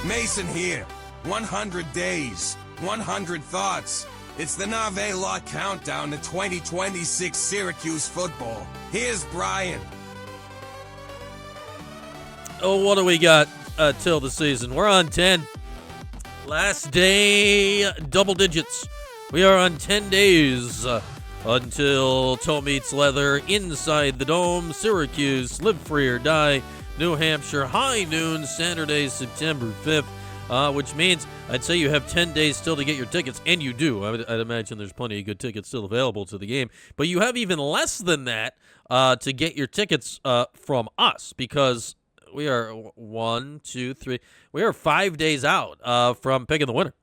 Mason here. 100 days, 100 thoughts. It's the Nave Law countdown to 2026 Syracuse football. Here's Brian. Oh, what do we got till the season? We're on 10. Last day, double digits. We are on 10 days until toe meets leather inside the dome. Syracuse, live free or die. New Hampshire, high noon, Saturday, September 5th, which means I'd say you have 10 days still to get your tickets, and you do. I'd imagine there's plenty of good tickets still available to the game, but you have even less than that to get your tickets from us, because we are 1, 2, 3. We are 5 days out from picking the winner.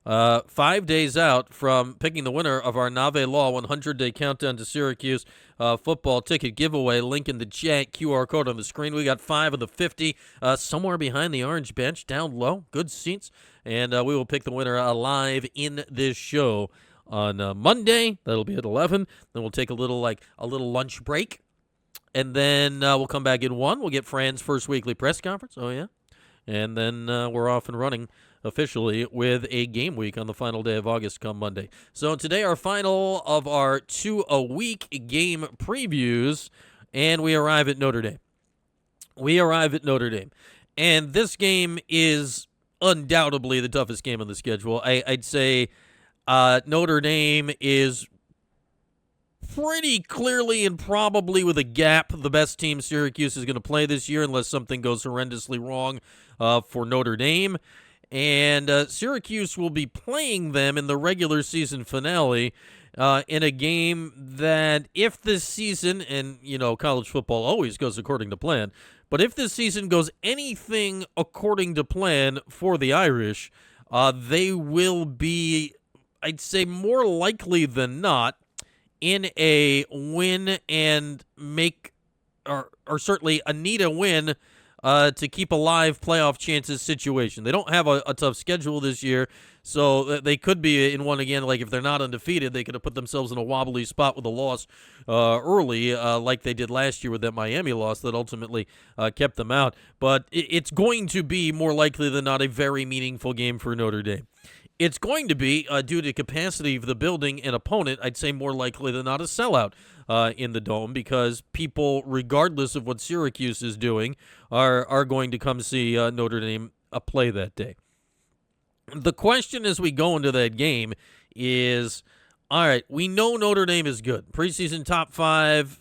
5 days out from picking the winner of our Nave Law 100-day countdown to Syracuse football ticket giveaway. Link in the chat, QR code on the screen. We got 5 of the 50 somewhere behind the orange bench, down low, good seats, and we will pick the winner live in this show on Monday. That'll be at 11. Then we'll take a little lunch break, and then we'll come back in 1. We'll get Fran's first weekly press conference. Oh yeah, and then we're off and running officially with a game week on the final day of August come Monday. So today our final of our 2-a-week game previews, and we arrive at Notre Dame. And this game is undoubtedly the toughest game on the schedule. I'd say Notre Dame is pretty clearly and probably with a gap the best team Syracuse is going to play this year, unless something goes horrendously wrong for Notre Dame. And Syracuse will be playing them in the regular season finale in a game that, if this season, and college football always goes according to plan, but if this season goes anything according to plan for the Irish, they will be, I'd say, more likely than not in a win and make, or certainly a need a win to keep alive playoff chances situation. They don't have a tough schedule this year, so they could be in one again. Like, if they're not undefeated, they could have put themselves in a wobbly spot with a loss early, like they did last year with that Miami loss that ultimately kept them out. But it's going to be more likely than not a very meaningful game for Notre Dame. It's going to be, due to capacity of the building and opponent, I'd say more likely than not a sellout in the Dome, because people, regardless of what Syracuse is doing, are going to come see Notre Dame play that day. The question as we go into that game is, all right, we know Notre Dame is good. Preseason top 5,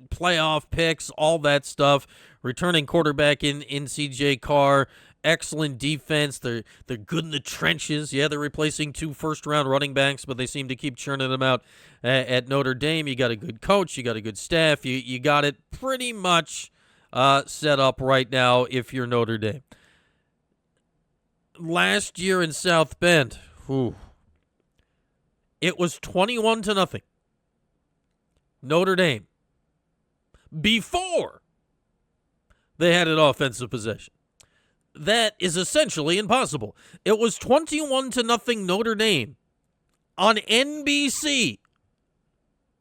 playoff picks, all that stuff. Returning quarterback in C.J. Carr. Excellent defense. They're good in the trenches. Yeah, they're replacing 2 first-round running backs, but they seem to keep churning them out at Notre Dame. You got a good coach. You got a good staff. You got it pretty much set up right now if you're Notre Dame. Last year in South Bend, it was 21-0. Notre Dame, before they had an offensive possession. That is essentially impossible. It was 21-0 Notre Dame on NBC,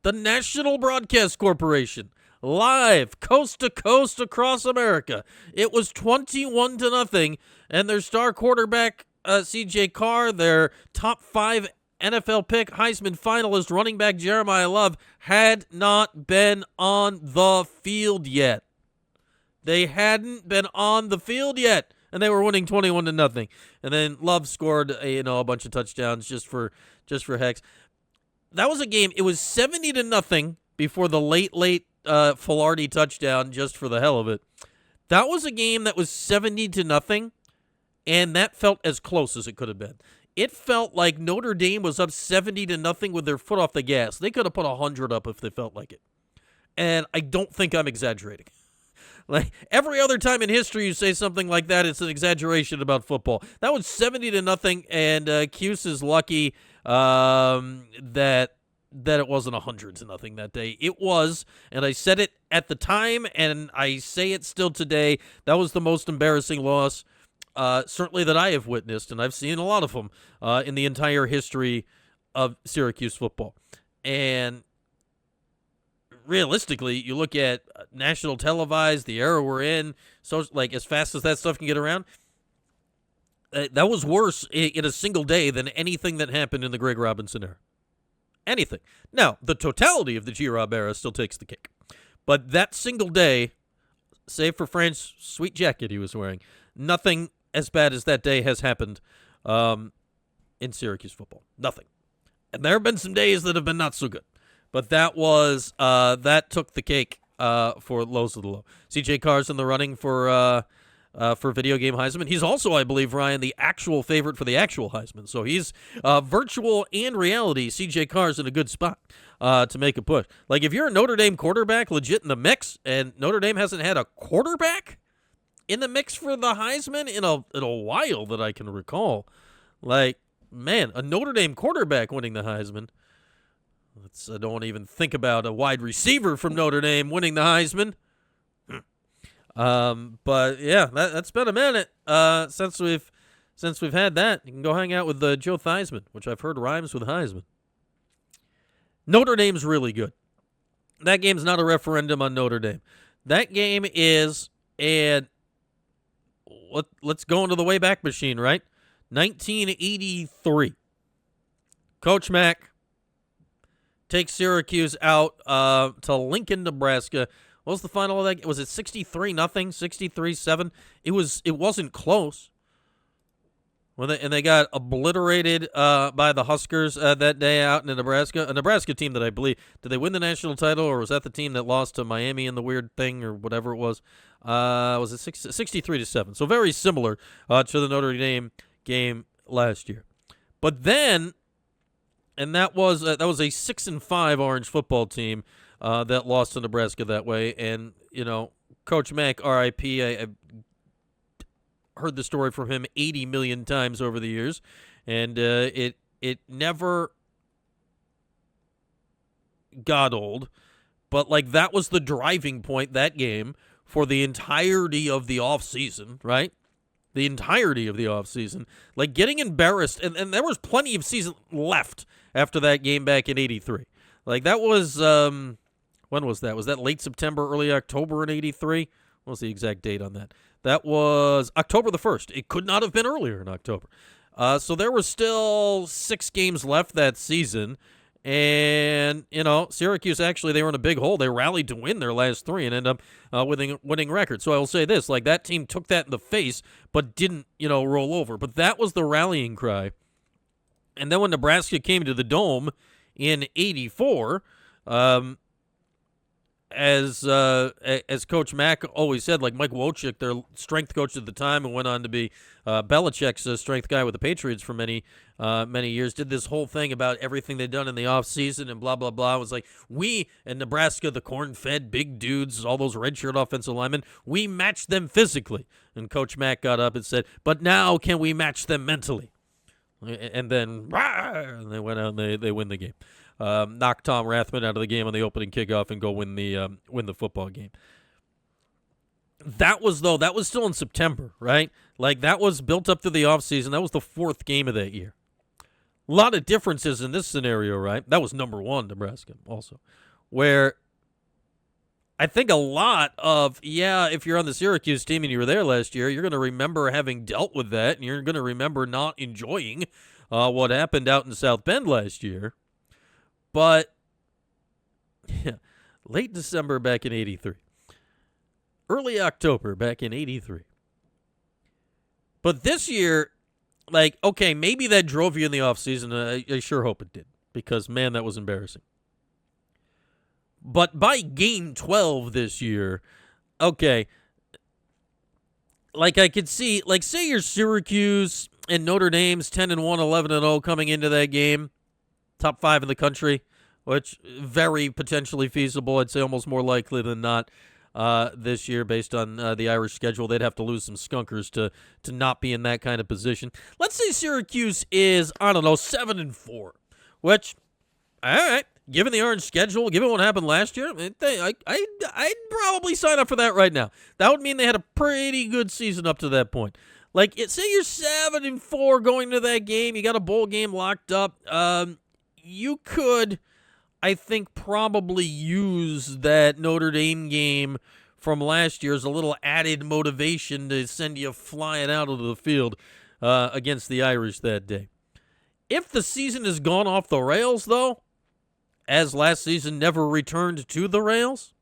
the National Broadcast Corporation, live coast to coast across America. It was 21-0, and their star quarterback, C.J. Carr, their top 5 NFL pick, Heisman finalist running back Jeremiah Love, had not been on the field yet. They hadn't been on the field yet, and they were winning 21-0. And then Love scored a bunch of touchdowns just for hex. That was a game. It was 70-0 before the late Filardi touchdown, just for the hell of it. That was a game that was 70-0, and that felt as close as it could have been. It felt like Notre Dame was up 70-0 with their foot off the gas. They could have put 100 up if they felt like it. And I don't think I'm exaggerating. Like, every other time in history you say something like that, it's an exaggeration about football. That was 70-0, and Cuse is lucky that it wasn't 100-0 that day. It was, and I said it at the time, and I say it still today, that was the most embarrassing loss, certainly that I have witnessed, and I've seen a lot of them in the entire history of Syracuse football. And realistically, you look at national televised, the era we're in, so like as fast as that stuff can get around, That was worse in a single day than anything that happened in the Greg Robinson era. Anything. Now, the totality of the G-Rob era still takes the cake. But that single day, save for Fran's sweet jacket he was wearing, nothing as bad as that day has happened in Syracuse football. Nothing. And there have been some days that have been not so good. But that was, that took the cake for lows of the low. C.J. Carr's in the running for video game Heisman. He's also, I believe, Ryan, the actual favorite for the actual Heisman. So he's virtual and reality. C.J. Carr's in a good spot to make a push. Like, if you're a Notre Dame quarterback legit in the mix, and Notre Dame hasn't had a quarterback in the mix for the Heisman in a while that I can recall. Like, man, a Notre Dame quarterback winning the Heisman. I don't even think about a wide receiver from Notre Dame winning the Heisman. But yeah, that's been a minute since we've had that. You can go hang out with Joe Theismann, which I've heard rhymes with Heisman. Notre Dame's really good. That game's not a referendum on Notre Dame. That game is, and let's go into the Wayback Machine, right? 1983. Coach Mack takes Syracuse out to Lincoln, Nebraska. What was the final of that game? Was it 63-0, 63-7? It wasn't close. And they got obliterated by the Huskers that day out in Nebraska. A Nebraska team that I believe, did they win the national title, or was that the team that lost to Miami in the weird thing or whatever it was? Was it 63-7? So very similar to the Notre Dame game last year. But then, and that was a 6-5 Orange football team that lost to Nebraska that way. And, you know, Coach Mack, R.I.P., I've heard the story from him 80 million times over the years, and it never got old. But, like, that was the driving point, that game, for the entirety of the offseason, right? The entirety of the offseason. Like, getting embarrassed, and there was plenty of season left after that game back in 83. Like, that was, when was that? Was that late September, early October in 83? What was the exact date on that? That was October the 1st. It could not have been earlier in October. So there were still 6 games left that season. And, you know, Syracuse, actually, they were in a big hole. They rallied to win their last 3 and end up winning record. So I will say this, like, that team took that in the face but didn't, roll over. But that was the rallying cry. And then when Nebraska came to the Dome in 84, as Coach Mack always said, like Mike Wojcik, their strength coach at the time, and went on to be Belichick's strength guy with the Patriots for many years, did this whole thing about everything they'd done in the offseason and blah, blah, blah. It was like, we in Nebraska, the corn-fed big dudes, all those redshirt offensive linemen, we matched them physically. And Coach Mack got up and said, but now can we match them mentally? And then, and they went out and they win the game. Knock Tom Rathman out of the game on the opening kickoff and go win the football game. That was still in September, right? Like, that was built up through the offseason. That was the 4th game of that year. A lot of differences in this scenario, right? That was number 1, Nebraska, also. Where I think a lot of, if you're on the Syracuse team and you were there last year, you're going to remember having dealt with that, and you're going to remember not enjoying what happened out in South Bend last year. But late December back in 83. Early October back in 83. But this year, like, okay, maybe that drove you in the offseason. I sure hope it did. Because, man, that was embarrassing. But by game 12 this year, okay, like I could see, like, say you're Syracuse and Notre Dame's 10-1, 11-0 coming into that game. Top 5 in the country, which very potentially feasible. I'd say almost more likely than not this year based on the Irish schedule. They'd have to lose some skunkers to not be in that kind of position. Let's say Syracuse is, 7-4, which, all right, given the Orange schedule, given what happened last year, I'd probably sign up for that right now. That would mean they had a pretty good season up to that point. Like, say you're 7-4 going to that game, you got a bowl game locked up, you could, I think, probably use that Notre Dame game from last year as a little added motivation to send you flying out onto the field against the Irish that day. If the season has gone off the rails, though, as last season never returned to the rails,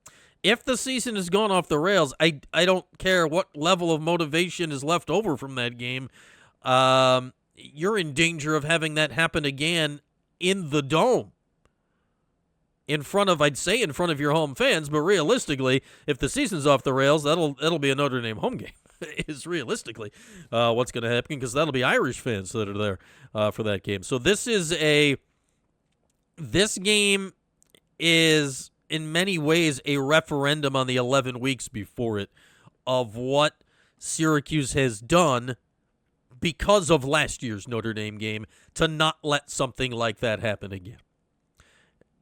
if the season has gone off the rails, I don't care what level of motivation is left over from that game. You're in danger of having that happen again in the Dome. In front of your home fans, but realistically, if the season's off the rails, that'll be a Notre Dame home game. Is realistically what's going to happen, because that'll be Irish fans that are there for that game. So this game is in many ways a referendum on the 11 weeks before it of what Syracuse has done because of last year's Notre Dame game to not let something like that happen again.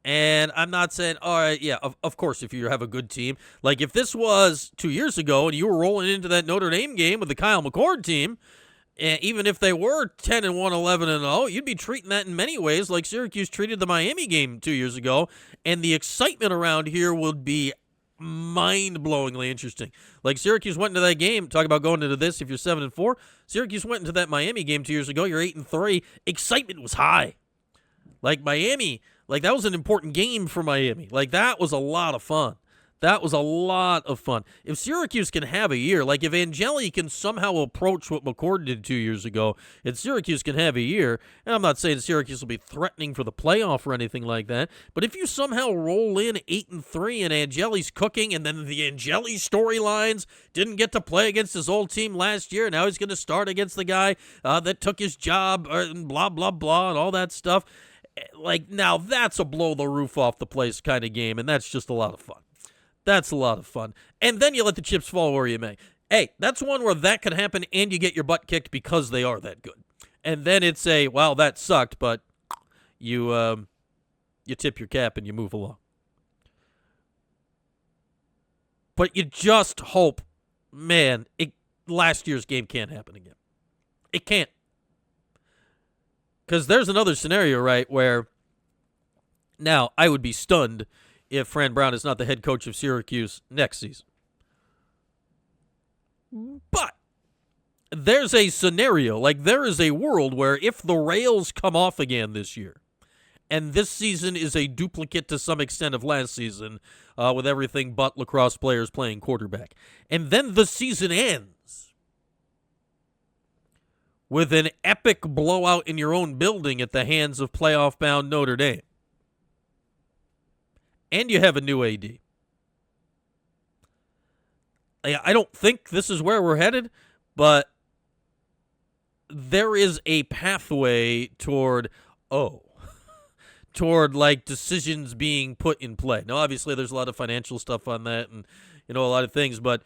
And I'm not saying, all right, yeah, of course, if you have a good team. Like, if this was 2 years ago and you were rolling into that Notre Dame game with the Kyle McCord team, and even if they were 10-1, 11-0, you'd be treating that in many ways like Syracuse treated the Miami game 2 years ago, and the excitement around here would be mind-blowingly interesting. Like, Syracuse went into that game, talk about going into this if you're 7-4. Syracuse went into that Miami game 2 years ago, you're 8-3. Excitement was high. Like, Miami... Like, that was an important game for Miami. Like, that was a lot of fun. If Syracuse can have a year, like if Angeli can somehow approach what McCord did 2 years ago, and Syracuse can have a year, and I'm not saying Syracuse will be threatening for the playoff or anything like that, but if you somehow roll in 8-3 and Angeli's cooking, and then the Angeli storylines didn't get to play against his old team last year, now he's going to start against the guy that took his job, and blah, blah, blah, and all that stuff. Like, now that's a blow the roof off the place kind of game, and that's just a lot of fun. That's a lot of fun. And then you let the chips fall where you may. Hey, that's one where that can happen, and you get your butt kicked because they are that good. And then it's a, wow, that sucked, but you tip your cap and you move along. But you just hope, man, last year's game can't happen again. It can't. Because there's another scenario, right, where now I would be stunned if Fran Brown is not the head coach of Syracuse next season. But there's a scenario, like there is a world where if the rails come off again this year, and this season is a duplicate to some extent of last season, with everything but lacrosse players playing quarterback, and then the season ends with an epic blowout in your own building at the hands of playoff-bound Notre Dame. And you have a new AD. I don't think this is where we're headed, but there is a pathway toward like decisions being put in play. Now, obviously, there's a lot of financial stuff on that and, a lot of things, but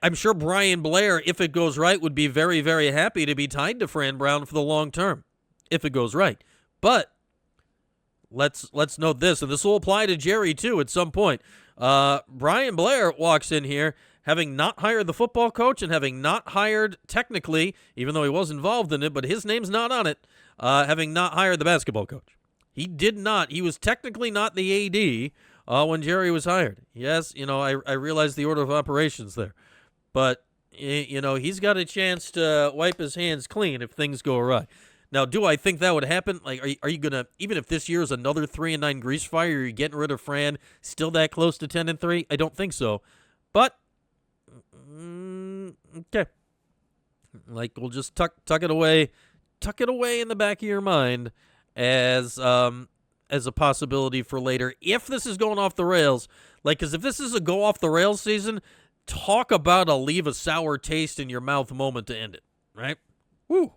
I'm sure Brian Blair, if it goes right, would be very, very happy to be tied to Fran Brown for the long term, if it goes right. But let's note this, and this will apply to Jerry, too, at some point. Brian Blair walks in here having not hired the football coach and having not hired, technically, even though he was involved in it, but his name's not on it, having not hired the basketball coach. He did not. He was technically not the AD when Jerry was hired. Yes, I realize the order of operations there. But, he's got a chance to wipe his hands clean if things go awry. Now, do I think that would happen? Like, are you going to, even if this year is another 3-9 grease fire, are you getting rid of Fran still that close to 10-3? I don't think so. But, okay. Like, we'll just tuck it away in the back of your mind as a possibility for later. If this is going off the rails, like, because if this is a go off the rails season, talk about a leave a sour taste in your mouth moment to end it, right? Woo.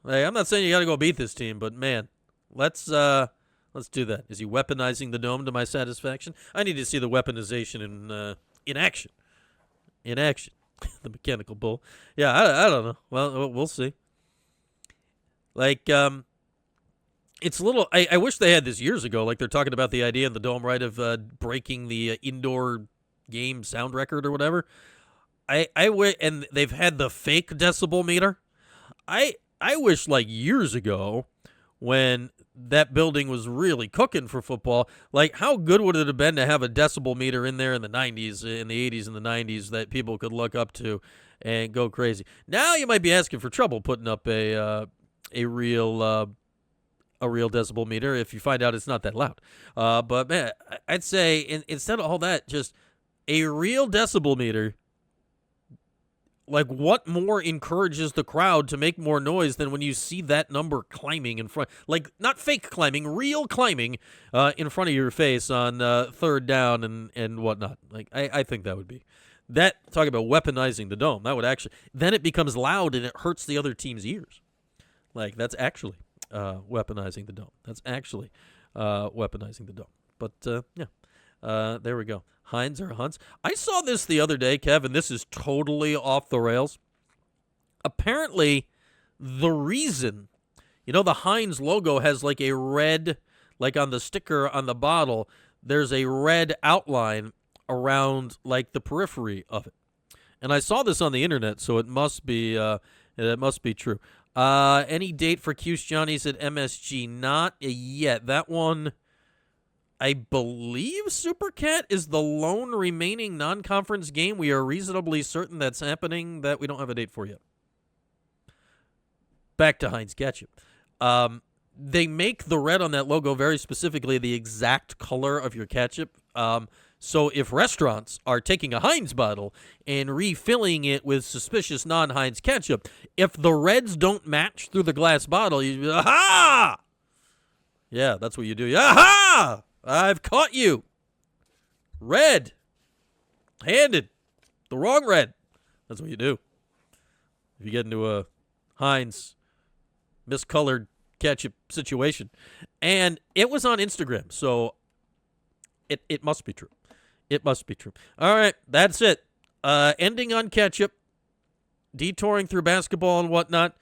Hey, I'm not saying you got to go beat this team, but man, let's do that. Is he weaponizing the Dome to my satisfaction? I need to see the weaponization in action. In action, the mechanical bull. Yeah, I don't know. Well, we'll see. Like, it's a little. I wish they had this years ago. Like they're talking about the idea in the Dome, right, of breaking the indoor game sound record or whatever. And they've had the fake decibel meter. I wish like years ago when that building was really cooking for football. Like, how good would it have been to have a decibel meter in there in the 90s, in the 80s and the 90s that people could look up to and go crazy? Now you might be asking for trouble putting up a real decibel meter if you find out it's not that loud. But man, I'd say instead of all that, just a real decibel meter. Like, what more encourages the crowd to make more noise than when you see that number climbing in front? Like, not fake climbing, real climbing in front of your face on third down and whatnot. Like, I think that would be. That, talking about weaponizing the dome, that would actually, then it becomes loud and it hurts the other team's ears. Like, that's actually weaponizing the dome. That's actually weaponizing the dome. But, yeah, there we go. Heinz or Hunts. I saw this the other day, Kevin. This is totally off the rails. Apparently, the reason, the Heinz logo has like a red, like on the sticker on the bottle, there's a red outline around like the periphery of it. And I saw this on the internet, so it must be true. Any date for Cuse Johnny's at MSG? Not yet. That one, I believe Supercat is the lone remaining non-conference game. We are reasonably certain that's happening that we don't have a date for yet. Back to Heinz Ketchup. They make the red on that logo very specifically the exact color of your ketchup. So if restaurants are taking a Heinz bottle and refilling it with suspicious non-Heinz ketchup, if the reds don't match through the glass bottle, you aha! Yeah, that's what you do. Aha! I've caught you. Red. Handed. The wrong red. That's what you do. If you get into a Heinz miscolored ketchup situation. And it was on Instagram, so it must be true. It must be true. All right, that's it. Ending on ketchup. Detouring through basketball and whatnot.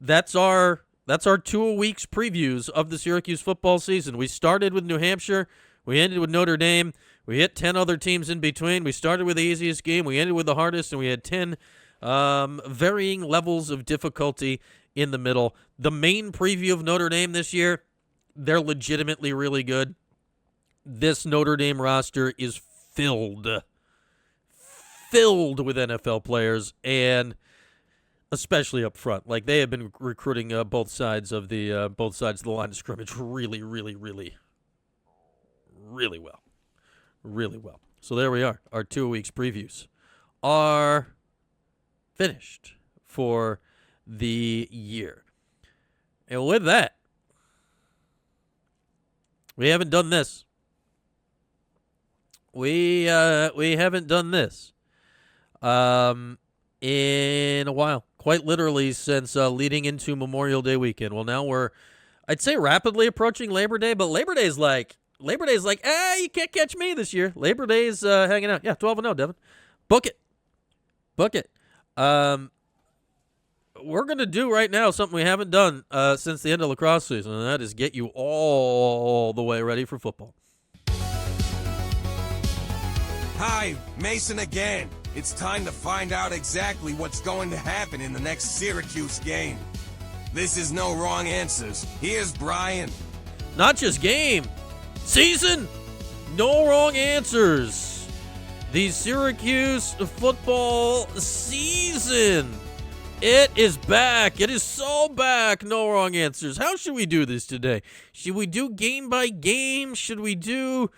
That's our 2 weeks previews of the Syracuse football season. We started with New Hampshire. We ended with Notre Dame. We hit 10 other teams in between. We started with the easiest game. We ended with the hardest, and we had 10 varying levels of difficulty in the middle. The main preview of Notre Dame this year, they're legitimately really good. This Notre Dame roster is filled with NFL players, and especially up front. Like, they have been recruiting both sides of the line of scrimmage really, really, really, really well. Really well. So there we are. Our 2 weeks previews are finished for the year. And with that, we haven't done this. We haven't done this in a while. Quite literally since leading into Memorial Day weekend. Well, now we're, I'd say, rapidly approaching Labor Day, but Labor Day's like, you can't catch me this year. Labor Day's hanging out. Yeah, 12-0, Devin. Book it. We're going to do right now something we haven't done since the end of lacrosse season, and that is get you all the way ready for football. Hi, Mason again. It's time to find out exactly what's going to happen in the next Syracuse game. This is No Wrong Answers. Here's Brian. Not just game, season. No Wrong Answers. The Syracuse football season. It is back. It is so back. No Wrong Answers. How should we do this today? Should we do game by game? Should we do...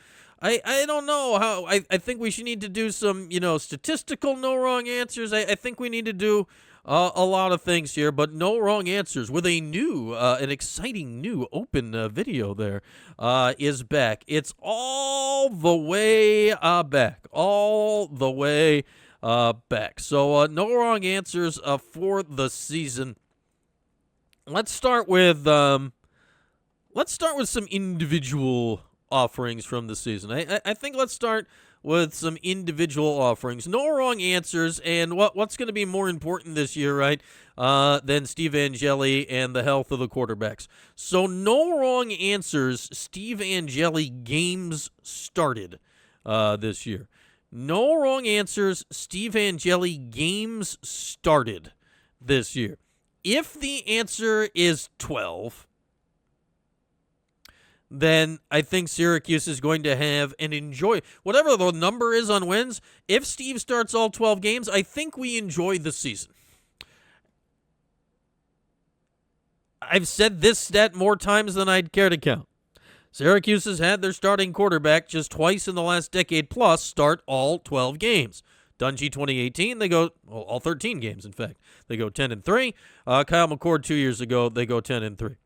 I don't know how. I think we should need to do some, statistical no wrong answers. I think we need to do a lot of things here, but no wrong answers with a new, an exciting new open video there is back. It's all the way back. All the way back. So no wrong answers for the season. Let's start with some individual offerings from the season. I think let's start with some individual offerings. No wrong answers, and what's going to be more important this year, right, than Steve Angeli and the health of the quarterbacks. So no wrong answers, Steve Angeli games started this year. No wrong answers, Steve Angeli games started this year. If the answer is 12, then I think Syracuse is going to have and enjoy whatever the number is on wins. If Steve starts all 12 games, I think we enjoy the season. I've said this stat more times than I'd care to count. Syracuse has had their starting quarterback just twice in the last decade plus start all 12 games. Dungy 2018, they go all 13 games. In fact, they go 10-3. Kyle McCord 2 years ago, they go 10-3.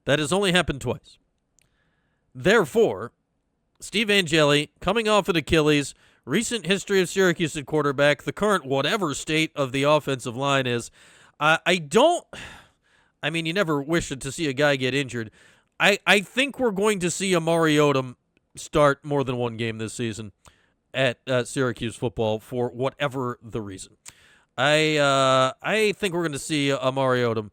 That has only happened twice. Therefore, Steve Angeli, coming off an Achilles, recent history of Syracuse at quarterback, the current whatever state of the offensive line is, you never wish to see a guy get injured. I think we're going to see Amari Odom start more than one game this season at Syracuse football for whatever the reason. I think we're going to see Amari Odom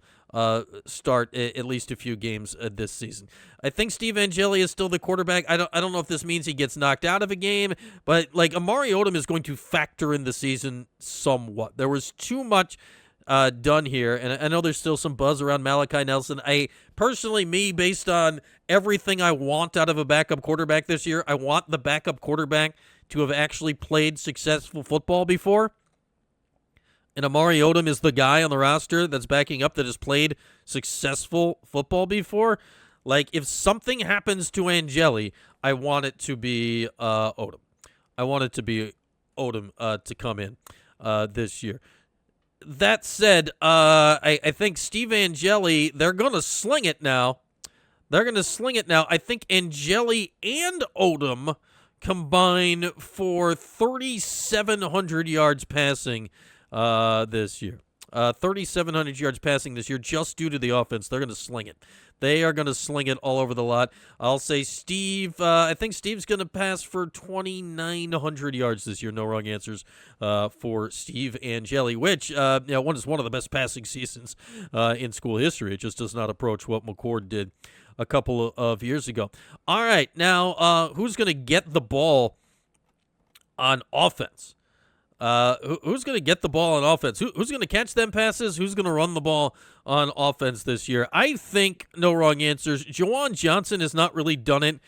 start at least a few games this season. I think Steve Angeli is still the quarterback. I don't know if this means he gets knocked out of a game, but Amari Odom is going to factor in the season somewhat. There was too much done here, and I know there's still some buzz around Malachi Nelson. Based on everything I want out of a backup quarterback this year, I want the backup quarterback to have actually played successful football before. And Amari Odom is the guy on the roster that's backing up that has played successful football before. If something happens to Angeli, I want it to be Odom. I want it to be Odom to come in this year. That said, I think Steve Angeli, they're going to sling it now. I think Angeli and Odom combine for 3,700 yards passing this year. 3,700 yards passing this year just due to the offense. They're going to sling it. They are going to sling it all over the lot. I'll say Steve, I think Steve's going to pass for 2,900 yards this year. No wrong answers for Steve Angeli, which one is one of the best passing seasons in school history. It just does not approach what McCord did a couple of years ago. All right, now who's going to get the ball on offense? Who's going to get the ball on offense? Who's going to catch them passes? Who's going to run the ball on offense this year? I think, no wrong answers, Juwan Johnson has not really done it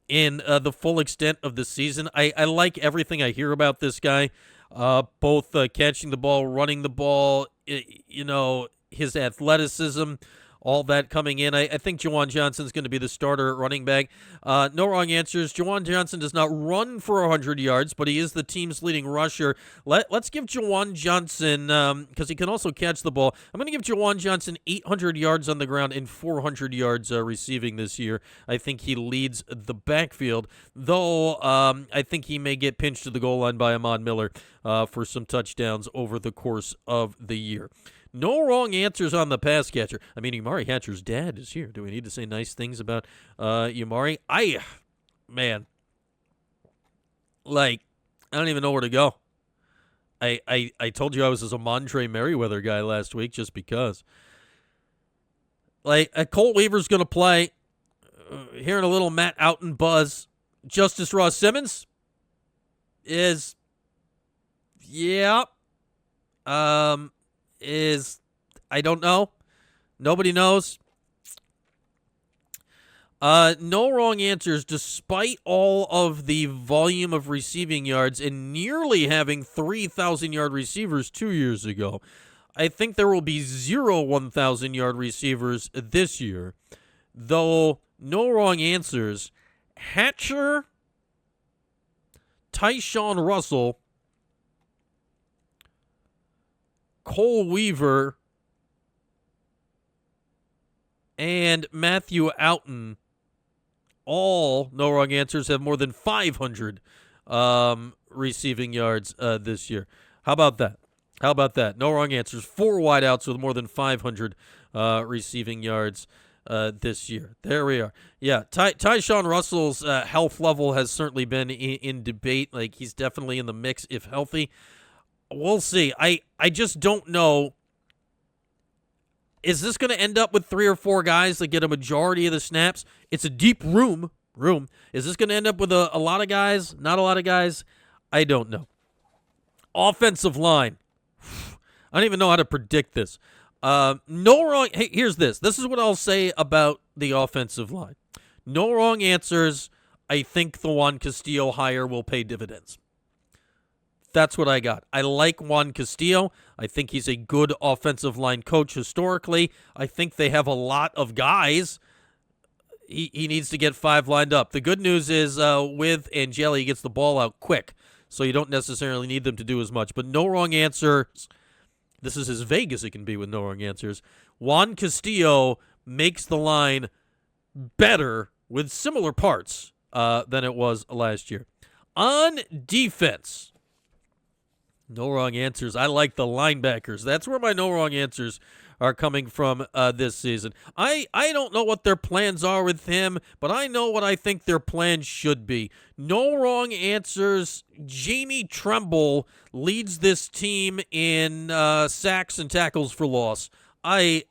in the full extent of the season. I like everything I hear about this guy, both catching the ball, running the ball, his athleticism, all that coming in. I think Juwan Johnson's going to be the starter at running back. No wrong answers. Juwan Johnson does not run for 100 yards, but he is the team's leading rusher. Let's give Juwan Johnson, because he can also catch the ball, I'm going to give Juwan Johnson 800 yards on the ground and 400 yards receiving this year. I think he leads the backfield, though I think he may get pinched to the goal line by Ahmad Miller for some touchdowns over the course of the year. No wrong answers on the pass catcher. Umari Hatcher's dad is here. Do we need to say nice things about Umari? I don't even know where to go. I told you I was a Montre Merriweather guy last week just because. Cole Weaver's going to play. Hearing a little Matt Outen buzz. Justice Ross Simmons is, I don't know. Nobody knows. No wrong answers, despite all of the volume of receiving yards and nearly having 3,000-yard receivers 2 years ago. I think there will be 0 1,000-yard receivers this year, though no wrong answers. Hatcher, Tyshawn Russell, Cole Weaver, and Matthew Outen, all, no wrong answers, have more than 500 receiving yards this year. How about that? No wrong answers. 4 wideouts with more than 500 receiving yards this year. There we are. Yeah, Tyshawn Russell's health level has certainly been in debate. He's definitely in the mix if healthy. We'll see. I just don't know. Is this going to end up with 3 or 4 guys that get a majority of the snaps? It's a deep room. Is this going to end up with a lot of guys? Not a lot of guys? I don't know. Offensive line. I don't even know how to predict this. No wrong. Hey, here's this. This is what I'll say about the offensive line. No wrong answers. I think the Juan Castillo hire will pay dividends. That's what I got. I like Juan Castillo. I think he's a good offensive line coach historically. I think they have a lot of guys. He needs to get 5 lined up. The good news is with Angeli, he gets the ball out quick, so you don't necessarily need them to do as much. But no wrong answers. This is as vague as it can be with no wrong answers. Juan Castillo makes the line better with similar parts than it was last year. On defense, no wrong answers. I like the linebackers. That's where my no wrong answers are coming from this season. I don't know what their plans are with him, but I know what I think their plans should be. No wrong answers. Jamie Tremble leads this team in sacks and tackles for loss. I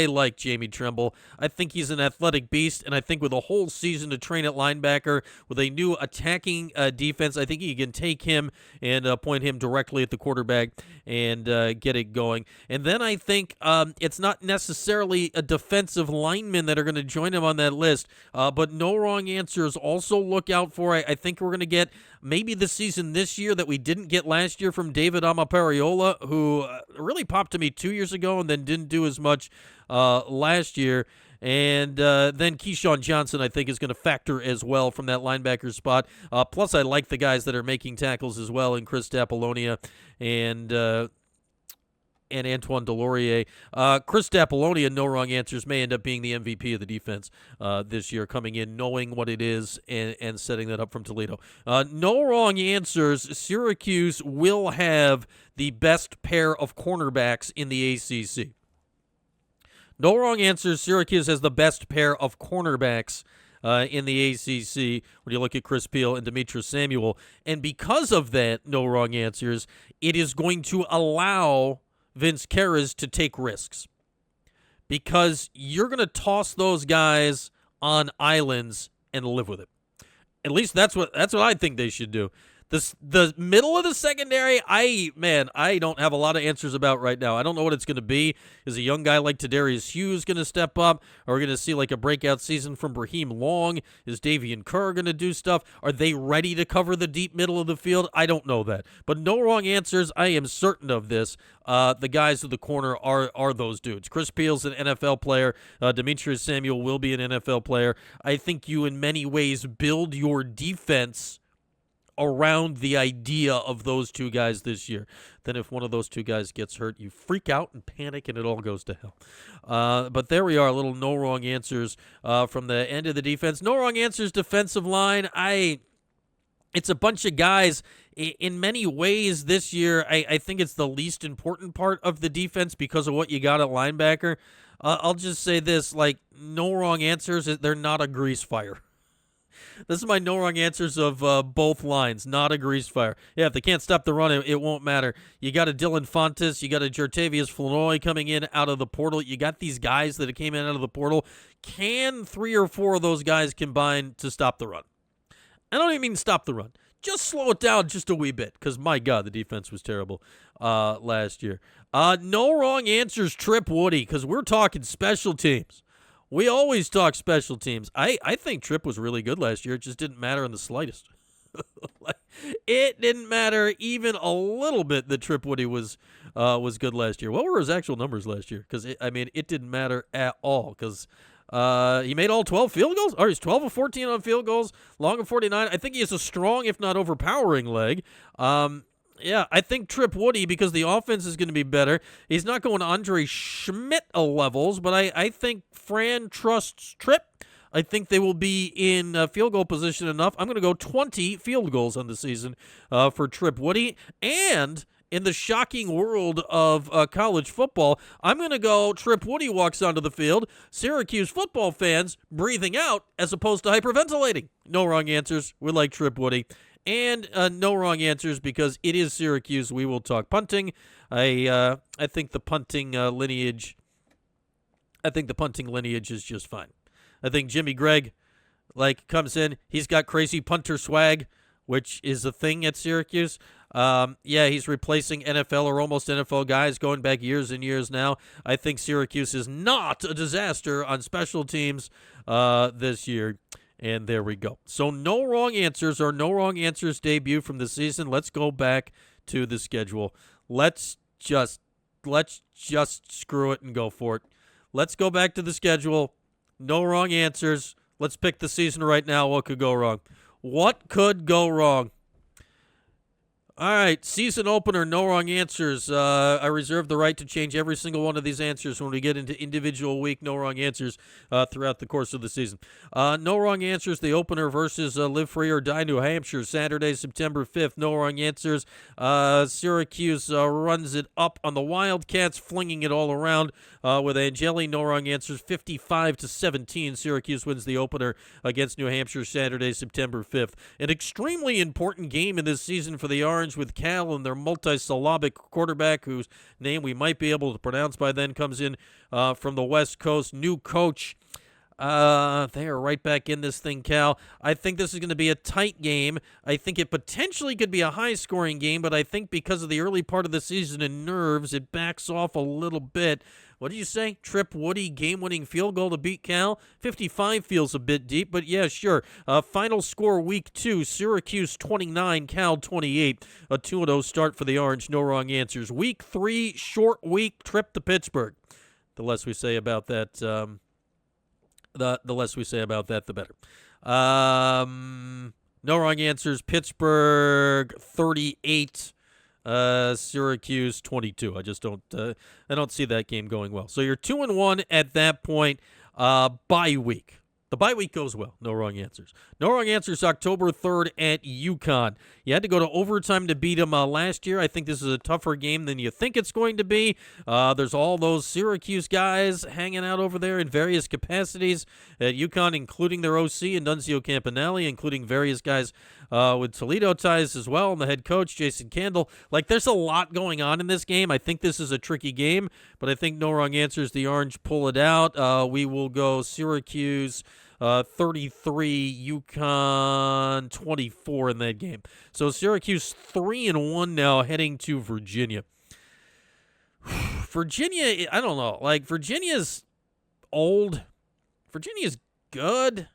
like Jamie Tremble. I think he's an athletic beast, and I think with a whole season to train at linebacker, with a new attacking defense, I think you can take him and point him directly at the quarterback and get it going. And then I think it's not necessarily a defensive lineman that are going to join him on that list, but no wrong answers. Also look out for, I think we're going to get maybe the season this year that we didn't get last year from David Amapariola, who really popped to me 2 years ago and then didn't do as much last year. And then Keyshawn Johnson, I think, is going to factor as well from that linebacker spot. Plus, I like the guys that are making tackles as well, and Chris Apollonia and Antoine Delorier. Chris Apollonia, no wrong answers, may end up being the MVP of the defense this year, coming in, knowing what it is, and setting that up from Toledo. No wrong answers. Syracuse will have the best pair of cornerbacks in the ACC. No wrong answers. Syracuse has the best pair of cornerbacks in the ACC when you look at Chris Peel and Demetrius Samuel. And because of that, no wrong answers, it is going to allow Vince Carras to take risks. Because you're going to toss those guys on islands and live with it. At least that's what I think they should do. The middle of the secondary, I don't have a lot of answers about right now. I don't know what it's going to be. Is a young guy like Tadarius Hughes going to step up? Are we going to see like a breakout season from Raheem Long? Is Davian Kerr going to do stuff? Are they ready to cover the deep middle of the field? I don't know that. But no wrong answers. I am certain of this. The guys at the corner are those dudes. Chris Peel's an NFL player. Demetrius Samuel will be an NFL player. I think you in many ways build your defense around the idea of those two guys this year. Then if one of those two guys gets hurt, you freak out and panic and it all goes to hell. But there we are, little no wrong answers from the end of the defense. No wrong answers, defensive line. It's a bunch of guys. In many ways this year, I think it's the least important part of the defense because of what you got at linebacker. I'll just say this, like, no wrong answers. They're not a grease fire. This is my no wrong answers of both lines. Not a grease fire. Yeah, if they can't stop the run, it won't matter. You got a Dylan Fontes. You got a Jertavius Flournoy coming in out of the portal. You got these guys that came in out of the portal. Can 3 or 4 of those guys combine to stop the run? I don't even mean stop the run. Just slow it down just a wee bit because, my God, the defense was terrible last year. No wrong answers, Trip Woody, because we're talking special teams. We always talk special teams. I think Tripp was really good last year. It just didn't matter in the slightest. It didn't matter even a little bit that Trip Woody was good last year. What were his actual numbers last year? Because, it didn't matter at all because he made all 12 field goals. Or he's 12 of 14 on field goals, long of 49. I think he has a strong, if not overpowering leg. Yeah, I think Trip Woody, because the offense is going to be better. He's not going Andre Schmidt levels, but I think Fran trusts Trip. I think they will be in field goal position enough. I'm going to go 20 field goals on the season for Trip Woody. And in the shocking world of college football, I'm going to go Trip Woody walks onto the field. Syracuse football fans breathing out as opposed to hyperventilating. No wrong answers. We like Trip Woody. And no wrong answers because it is Syracuse. We will talk punting. I think the punting lineage. I think the punting lineage is just fine. I think Jimmy Gregg, comes in. He's got crazy punter swag, which is a thing at Syracuse. Yeah, he's replacing NFL or almost NFL guys going back years and years now. I think Syracuse is not a disaster on special teams this year. And there we go. So no wrong answers or no wrong answers debut from the season. Let's go back to the schedule. Let's just screw it and go for it. Let's go back to the schedule. No wrong answers. Let's pick the season right now. What could go wrong? What could go wrong? All right, season opener, no wrong answers. I reserve the right to change every single one of these answers when we get into individual week no wrong answers throughout the course of the season. No wrong answers, the opener versus Live Free or Die New Hampshire, Saturday, September 5th. No wrong answers. Syracuse runs it up on the Wildcats, flinging it all around with Angeli. No wrong answers, 55-17. Syracuse wins the opener against New Hampshire, Saturday, September 5th. An extremely important game in this season for the Orange, with Cal and their multi-syllabic quarterback, whose name we might be able to pronounce by then, comes in from the West Coast. New coach. They are right back in this thing, Cal. I think this is going to be a tight game. I think it potentially could be a high-scoring game, but I think because of the early part of the season and nerves, it backs off a little bit. What did you say? Trip Woody, game-winning field goal to beat Cal? 55 feels a bit deep, but yeah, sure. Final score week 2, Syracuse 29, Cal 28. A 2-0 start for the Orange, no wrong answers. Week 3, short week, trip to Pittsburgh. The less we say about that, the less we say about that, the better. No wrong answers. Pittsburgh 38. Syracuse 22. I just don't see that game going well. So you're 2-1 at that point. Bye week. The bye week goes well. No wrong answers. No wrong answers. October 3rd at UConn. You had to go to overtime to beat them last year. I think this is a tougher game than you think it's going to be. There's all those Syracuse guys hanging out over there in various capacities at UConn, including their OC and Nunzio Campanelli, including various guys with Toledo ties as well, and the head coach, Jason Candle. Like, there's a lot going on in this game. I think this is a tricky game, but I think no wrong answers. The Orange pull it out. We will go Syracuse 33, UConn 24 in that game. So Syracuse 3-1 now, heading to Virginia. Virginia, I don't know. Like, Virginia's old. Virginia's good.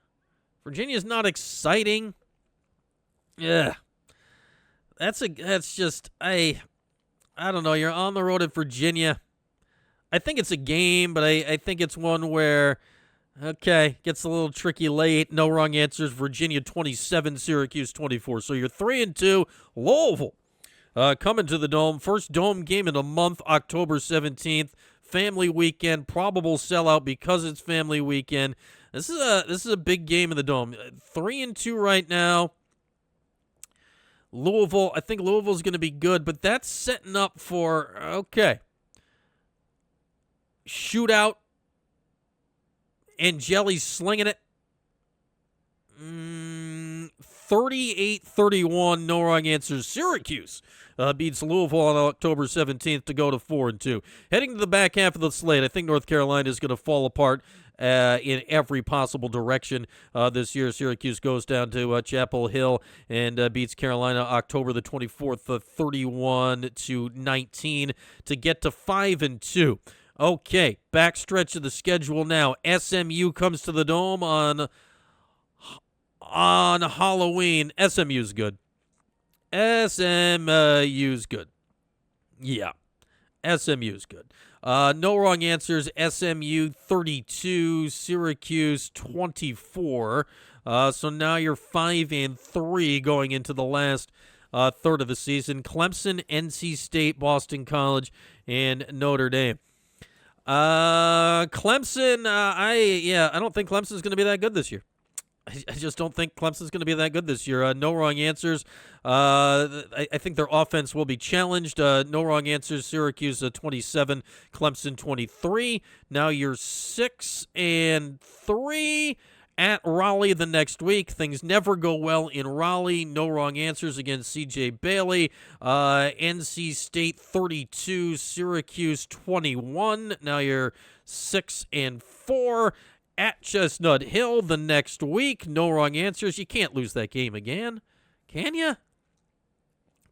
Virginia's not exciting. Yeah. I don't know. You're on the road at Virginia. I think it's a game, but I think it's one where, okay, gets a little tricky late. No wrong answers. Virginia 27, Syracuse 24. So you're 3-2. Louisville coming to the Dome. First Dome game in a month, October 17th. Family weekend. Probable sellout because it's family weekend. This is a big game in the Dome. 3-2 right now. Louisville, I think Louisville's going to be good, but that's setting up for, okay, shootout. Angeli's slinging it. 38-31, no wrong answers. Syracuse beats Louisville on October 17th to go to 4-2. Heading to the back half of the slate, I think North Carolina is going to fall apart in every possible direction this year. Syracuse goes down to Chapel Hill and beats Carolina October the 24th, 31-19 to get to 5-2. Okay, backstretch of the schedule now. SMU comes to the Dome on Halloween. SMU's good. SMU's good. Yeah, SMU's good. No wrong answers. SMU 32, Syracuse 24. So now you're 5-3 going into the last third of the season. Clemson, NC State, Boston College, and Notre Dame. Clemson, I don't think Clemson's going to be that good this year. I just don't think Clemson's going to be that good this year. No wrong answers. I think their offense will be challenged. No wrong answers. Syracuse 27, Clemson 23. Now you're 6-3 at Raleigh the next week. Things never go well in Raleigh. No wrong answers against C.J. Bailey. NC State 32, Syracuse 21. Now you're 6-4. At Chestnut Hill the next week. No wrong answers. You can't lose that game again. Can you?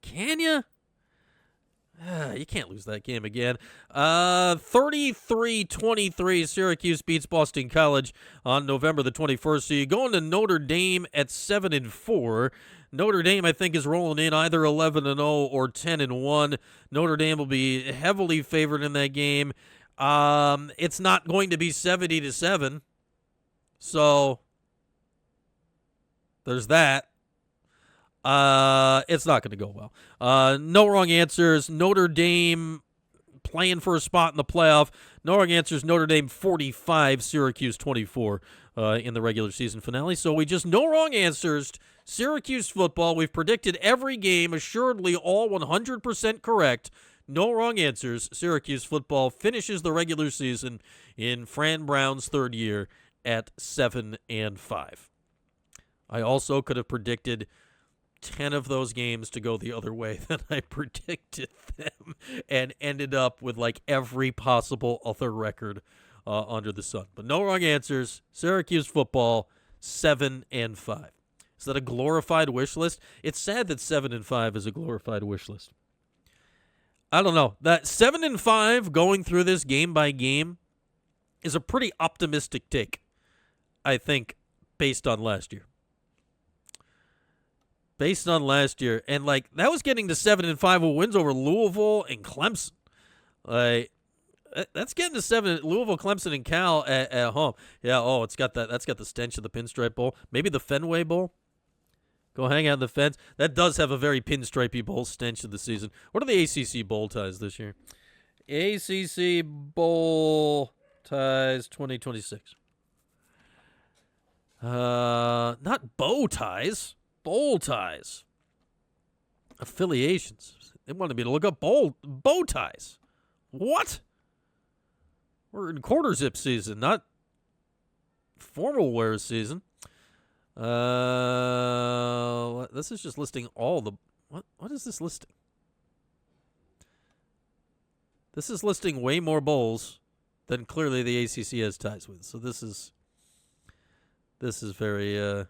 Can you? You can't lose that game again. 33-23, Syracuse beats Boston College on November the 21st. So you go into Notre Dame at 7-4. Notre Dame, I think, is rolling in either 11-0 or 10-1. Notre Dame will be heavily favored in that game. It's not going to be 70-7. So there's that. It's not going to go well. No wrong answers. Notre Dame playing for a spot in the playoff. No wrong answers. Notre Dame 45, Syracuse 24 in the regular season finale. So we just no wrong answers. Syracuse football. We've predicted every game, assuredly all 100% correct. No wrong answers. Syracuse football finishes the regular season in Fran Brown's third year at 7-5. I also could have predicted 10 of those games to go the other way than I predicted them and ended up with like every possible other record under the sun. But no wrong answers. Syracuse football, 7-5. Is that a glorified wish list? It's sad that 7-5 is a glorified wish list. I don't know. That 7-5 going through this game by game is a pretty optimistic take, I think, based on last year. And like that was getting to 7-5 with wins over Louisville and Clemson. That's getting to 7. Louisville, Clemson, and Cal at home. Yeah. Oh, it's got that. That's got the stench of the Pinstripe Bowl. Maybe the Fenway Bowl. Go hang out in the fence. That does have a very pinstripey bowl stench of the season. What are the ACC bowl ties this year? ACC bowl ties 2026. Not bow ties. Bowl ties. Affiliations. They wanted me to look up bow ties. What? We're in quarter zip season, not formal wear season. This is just listing all the... What is this listing? This is listing way more bowls than clearly the ACC has ties with. So this is very...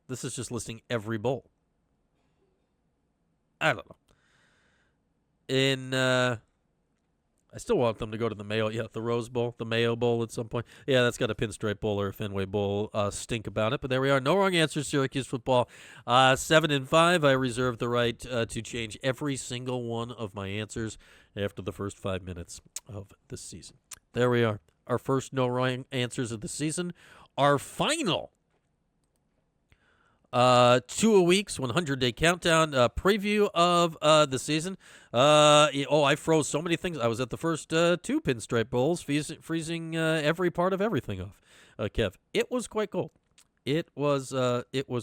This is just listing every bowl. I don't know. I still want them to go to the Mayo. Yeah, the Rose Bowl, the Mayo Bowl at some point. Yeah, that's got a Pinstripe Bowl or a Fenway Bowl stink about it. But there we are. No wrong answers. Syracuse football 7-5. I reserve the right to change every single one of my answers after the first 5 minutes of the season. There we are. Our first no wrong answers of the season. Our final 2 a week's 100-day countdown preview of the season. I froze so many things. I was at the first 2 Pinstripe Bowls, freezing every part of everything off. Kev, it was quite cold. It was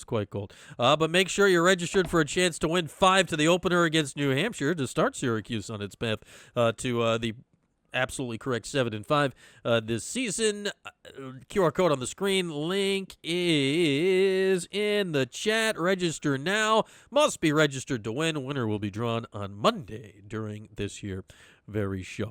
quite cold. But make sure you're registered for a chance to win 5 to the opener against New Hampshire to start Syracuse on its path to the absolutely correct 7-5 this season. QR code on the screen. Link is in the chat. Register now. Must be registered to win. Winner will be drawn on Monday during this here very show.